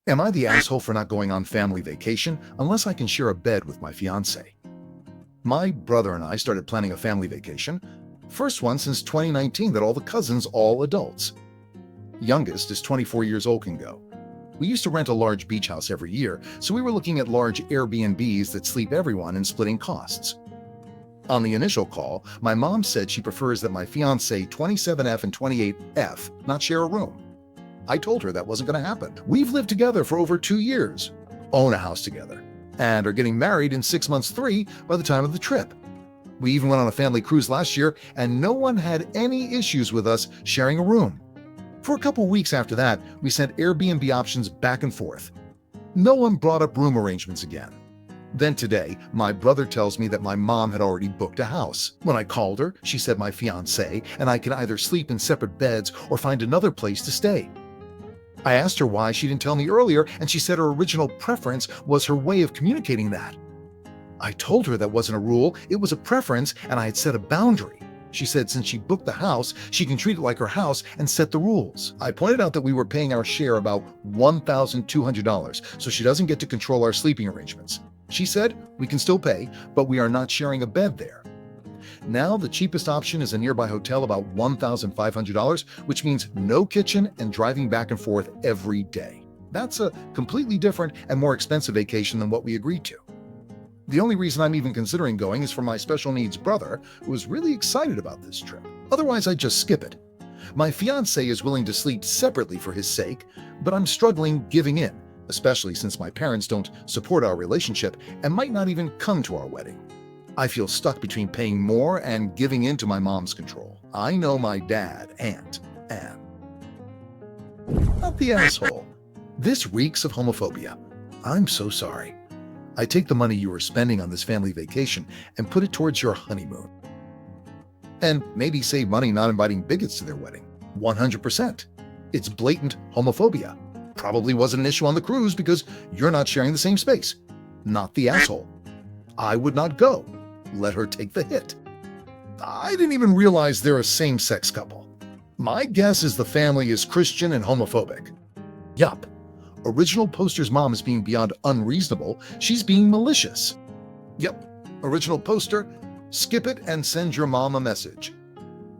Am I the asshole for not going on family vacation unless I can share a bed with my fiancé? My brother and I started planning a family vacation, first one since 2019 that all the cousins, all adults. Youngest is 24 years old, can go. We used to rent a large beach house every year, so we were looking at large Airbnbs that sleep everyone and splitting costs. On the initial call, my mom said she prefers that my fiancé 27F and 28F not share a room. I told her that wasn't going to happen. We've lived together for over 2 years, own a house together, and are getting married in 6 months 3 by the time of the trip. We even went on a family cruise last year, and no one had any issues with us sharing a room. For a couple weeks after that, we sent Airbnb options back and forth. No one brought up room arrangements again. Then today, my brother tells me that my mom had already booked a house. When I called her, she said my fiancé and I can either sleep in separate beds or find another place to stay. I asked her why she didn't tell me earlier, and she said her original preference was her way of communicating that. I told her that wasn't a rule, it was a preference, and I had set a boundary. She said since she booked the house, she can treat it like her house and set the rules. I pointed out that we were paying our share about $1,200, so she doesn't get to control our sleeping arrangements. She said we can still pay, but we are not sharing a bed there. Now the cheapest option is a nearby hotel about $1,500, which means no kitchen and driving back and forth every day. That's a completely different and more expensive vacation than what we agreed to. The only reason I'm even considering going is for my special needs brother, who is really excited about this trip. Otherwise, I'd just skip it. My fiancé is willing to sleep separately for his sake, but I'm struggling giving in, especially since my parents don't support our relationship and might not even come to our wedding. I feel stuck between paying more and giving in to my mom's control. I know my dad, Aunt Anne. Not the asshole. This reeks of homophobia. I'm so sorry. I take the money you are spending on this family vacation and put it towards your honeymoon. And maybe save money not inviting bigots to their wedding. 100%. It's blatant homophobia. Probably wasn't an issue on the cruise because you're not sharing the same space. Not the asshole. I would not go. Let her take the hit. I didn't even realize they're a same-sex couple. My guess is the family is Christian and homophobic. Yup. Original poster's mom is being beyond unreasonable. She's being malicious. Yep. Original poster, skip it and send your mom a message.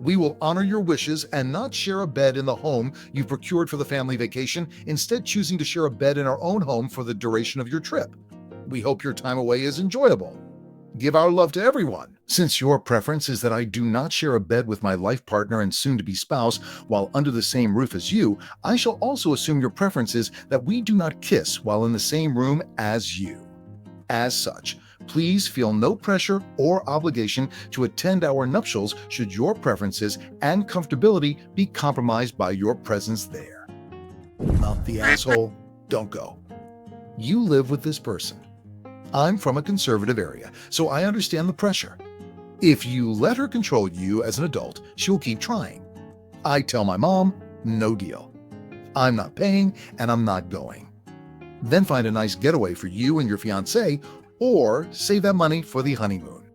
We will honor your wishes and not share a bed in the home you've procured for the family vacation, instead choosing to share a bed in our own home for the duration of your trip. We hope your time away is enjoyable. Give our love to everyone. Since your preference is that I do not share a bed with my life partner and soon-to-be spouse while under the same roof as you, I shall also assume your preference is that we do not kiss while in the same room as you. As such, please feel no pressure or obligation to attend our nuptials should your preferences and comfortability be compromised by your presence there. Not the asshole. Don't go. You live with this person. I'm from a conservative area, so I understand the pressure. If you let her control you as an adult, she will keep trying. I tell my mom, no deal. I'm not paying and I'm not going. Then find a nice getaway for you and your fiancé, or save that money for the honeymoon.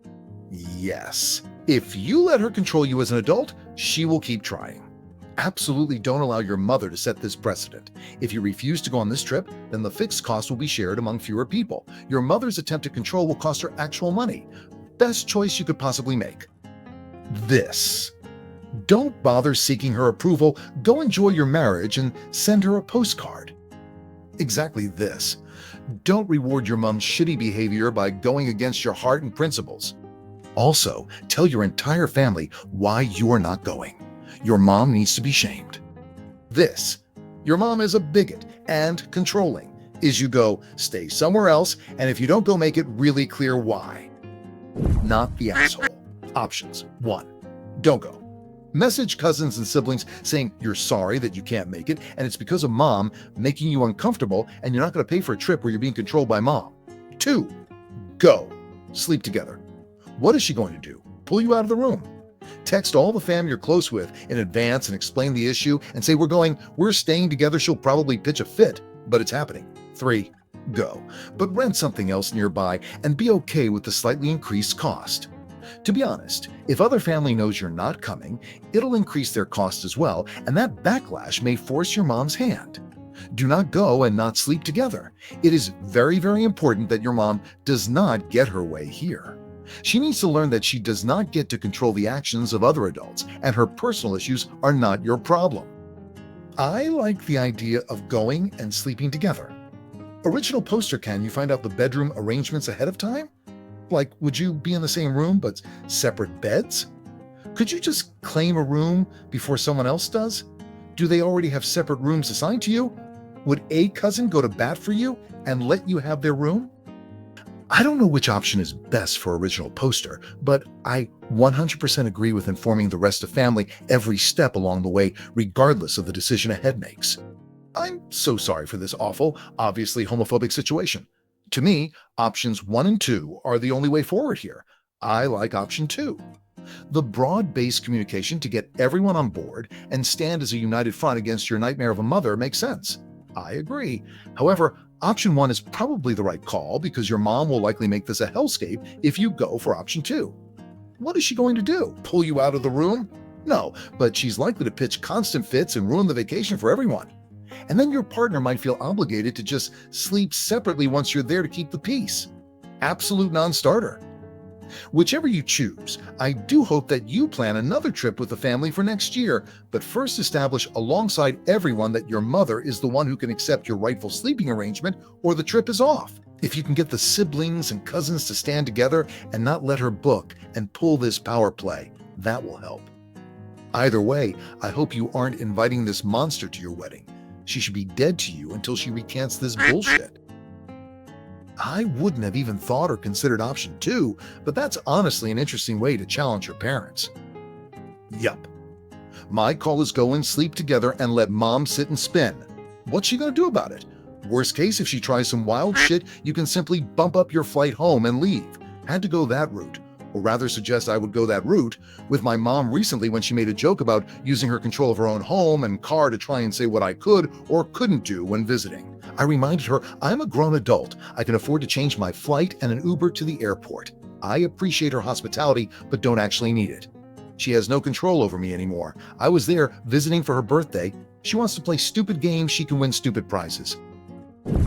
Yes, if you let her control you as an adult, she will keep trying. Absolutely don't allow your mother to set this precedent. If you refuse to go on this trip, then the fixed cost will be shared among fewer people. Your mother's attempt to control will cost her actual money. Best choice you could possibly make. This. Don't bother seeking her approval. Go enjoy your marriage and send her a postcard. Exactly this. Don't reward your mom's shitty behavior by going against your heart and principles. Also, tell your entire family why you are not going. Your mom needs to be shamed. This. Your mom is a bigot and controlling. Is you go, stay somewhere else, and if you don't go, make it really clear why. Not the asshole. Options. 1. Don't go. Message cousins and siblings saying you're sorry that you can't make it, and it's because of mom making you uncomfortable, and you're not going to pay for a trip where you're being controlled by mom. 2. Go. Sleep together. What is she going to do? Pull you out of the room? Text all the fam you're close with in advance and explain the issue and say we're staying together. She'll probably pitch a fit, but it's happening. 3. Go. But rent something else nearby and be okay with the slightly increased cost. To be honest, if other family knows you're not coming, it'll increase their cost as well, and that backlash may force your mom's hand. Do not go and not sleep together. It is very, very important that your mom does not get her way here. She needs to learn that she does not get to control the actions of other adults, and her personal issues are not your problem. I like the idea of going and sleeping together. Original poster, can you find out the bedroom arrangements ahead of time? Like, would you be in the same room but separate beds? Could you just claim a room before someone else does? Do they already have separate rooms assigned to you? Would a cousin go to bat for you and let you have their room? I don't know which option is best for original poster, but I 100% agree with informing the rest of family every step along the way, regardless of the decision a head makes. I'm so sorry for this awful, obviously homophobic situation. To me, options 1 and 2 are the only way forward here. I like option 2. The broad-based communication to get everyone on board and stand as a united front against your nightmare of a mother makes sense. I agree. However, option 1 is probably the right call because your mom will likely make this a hellscape if you go for option 2. What is she going to do? Pull you out of the room? No, but she's likely to pitch constant fits and ruin the vacation for everyone. And then your partner might feel obligated to just sleep separately once you're there to keep the peace. Absolute non-starter. Whichever you choose, I do hope that you plan another trip with the family for next year, but first establish alongside everyone that your mother is the one who can accept your rightful sleeping arrangement or the trip is off. If you can get the siblings and cousins to stand together and not let her book and pull this power play, that will help. Either way, I hope you aren't inviting this monster to your wedding. She should be dead to you until she recants this bullshit. I wouldn't have even thought or considered option 2, but that's honestly an interesting way to challenge her parents. Yup. My call is go and sleep together and let mom sit and spin. What's she gonna do about it? Worst case, if she tries some wild shit, you can simply bump up your flight home and leave. Had to go that route. Or rather suggest I would go that route with my mom recently when she made a joke about using her control of her own home and car to try and say what I could or couldn't do when visiting. I reminded her I'm a grown adult. I can afford to change my flight and an Uber to the airport. I appreciate her hospitality, but don't actually need it. She has no control over me anymore. I was there visiting for her birthday. She wants to play stupid games, she can win stupid prizes.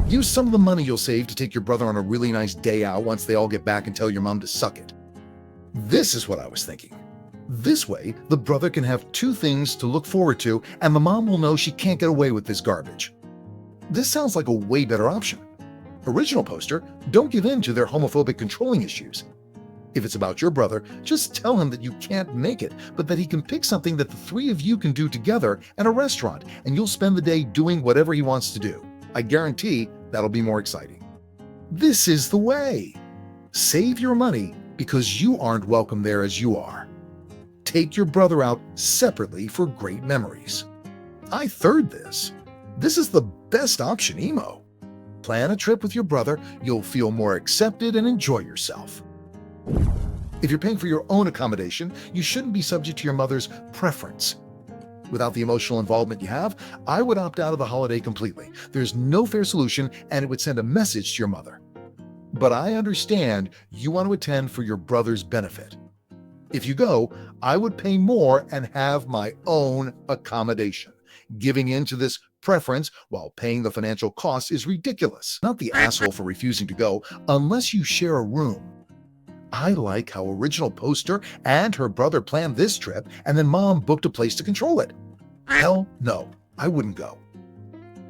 Use some of the money you'll save to take your brother on a really nice day out once they all get back and tell your mom to suck it. This is what I was thinking. This way, the brother can have 2 things to look forward to, and the mom will know she can't get away with this garbage. This sounds like a way better option. Original poster, don't give in to their homophobic controlling issues. If it's about your brother, just tell him that you can't make it, but that he can pick something that the 3 of you can do together at a restaurant, and you'll spend the day doing whatever he wants to do. I guarantee that'll be more exciting. This is the way. Save your money because you aren't welcome there as you are. Take your brother out separately for great memories. I third this. This is the best option, emo. Plan a trip with your brother, you'll feel more accepted and enjoy yourself. If you're paying for your own accommodation, you shouldn't be subject to your mother's preference. Without the emotional involvement you have, I would opt out of the holiday completely. There's no fair solution, and it would send a message to your mother. But I understand you want to attend for your brother's benefit. If you go, I would pay more and have my own accommodation. Giving in to this preference while paying the financial costs is ridiculous. Not the asshole for refusing to go unless you share a room. I like how original poster and her brother planned this trip and then mom booked a place to control it. Hell no, I wouldn't go.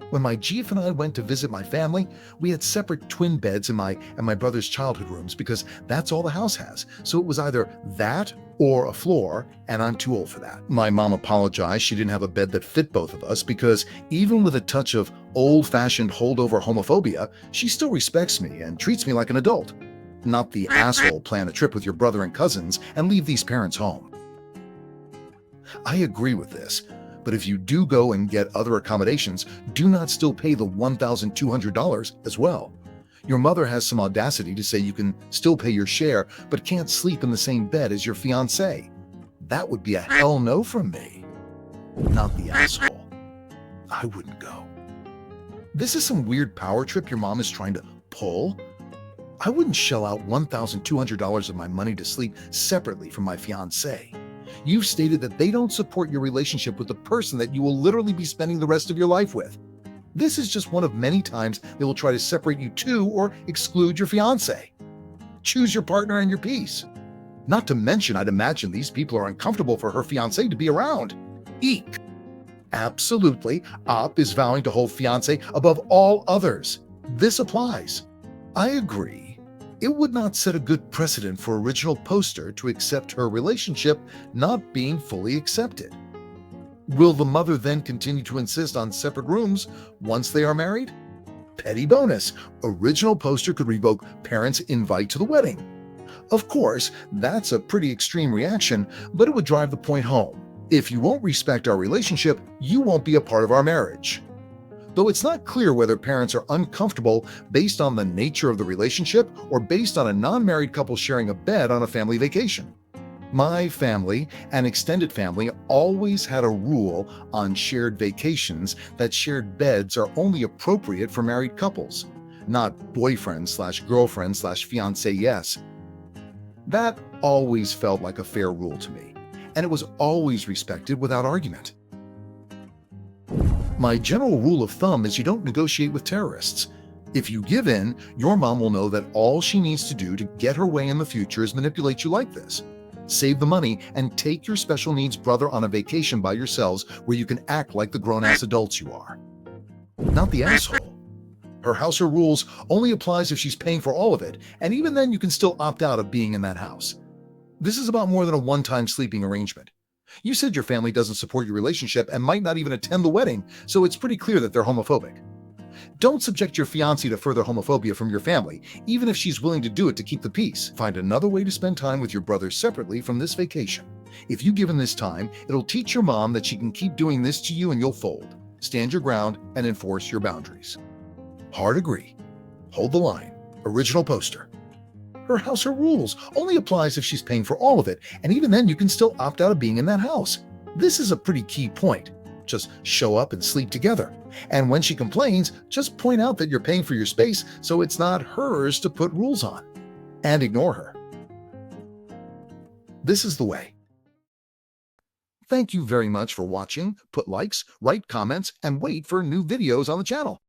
When my Jeef and I went to visit my family, we had separate twin beds in my brother's childhood rooms because that's all the house has. So it was either that or a floor, and I'm too old for that. My mom apologized she didn't have a bed that fit both of us because even with a touch of old-fashioned holdover homophobia, she still respects me and treats me like an adult. Not the asshole plan a trip with your brother and cousins and leave these parents home. I agree with this. But if you do go and get other accommodations, do not still pay the $1,200 as well. Your mother has some audacity to say you can still pay your share, but can't sleep in the same bed as your fiancé. That would be a hell no from me. Not the asshole. I wouldn't go. This is some weird power trip your mom is trying to pull. I wouldn't shell out $1,200 of my money to sleep separately from my fiancé. You've stated that they don't support your relationship with the person that you will literally be spending the rest of your life with. This is just one of many times they will try to separate you to or exclude your fiancé. Choose your partner and your peace. Not to mention, I'd imagine these people are uncomfortable for her fiancé to be around. Eek. Absolutely, Op is vowing to hold fiancé above all others. This applies. I agree. It would not set a good precedent for original poster to accept her relationship not being fully accepted. Will the mother then continue to insist on separate rooms once they are married? Petty bonus. Original poster could revoke parents' invite to the wedding. Of course, that's a pretty extreme reaction, but it would drive the point home. If you won't respect our relationship, you won't be a part of our marriage. Though it's not clear whether parents are uncomfortable based on the nature of the relationship or based on a non-married couple sharing a bed on a family vacation. My family and extended family always had a rule on shared vacations that shared beds are only appropriate for married couples, not boyfriend/girlfriend/fiancé yes. That always felt like a fair rule to me, and it was always respected without argument. My general rule of thumb is you don't negotiate with terrorists. If you give in, your mom will know that all she needs to do to get her way in the future is manipulate you like this. Save the money and take your special needs brother on a vacation by yourselves where you can act like the grown-ass adults you are. Not the asshole. Her house or rules only applies if she's paying for all of it, and even then you can still opt out of being in that house. This is about more than a one-time sleeping arrangement. You said your family doesn't support your relationship and might not even attend the wedding, so it's pretty clear that they're homophobic. Don't subject your fiancé to further homophobia from your family, even if she's willing to do it to keep the peace. Find another way to spend time with your brother separately from this vacation. If you give him this time, it'll teach your mom that she can keep doing this to you and you'll fold. Stand your ground and enforce your boundaries. Hard agree. Hold the line. Original poster. Her house or rules only applies if she's paying for all of it, and even then you can still opt out of being in that house. This is a pretty key point. Just show up and sleep together. And when she complains, just point out that you're paying for your space so it's not hers to put rules on. And ignore her. This is the way. Thank you very much for watching. Put likes, write comments, and wait for new videos on the channel.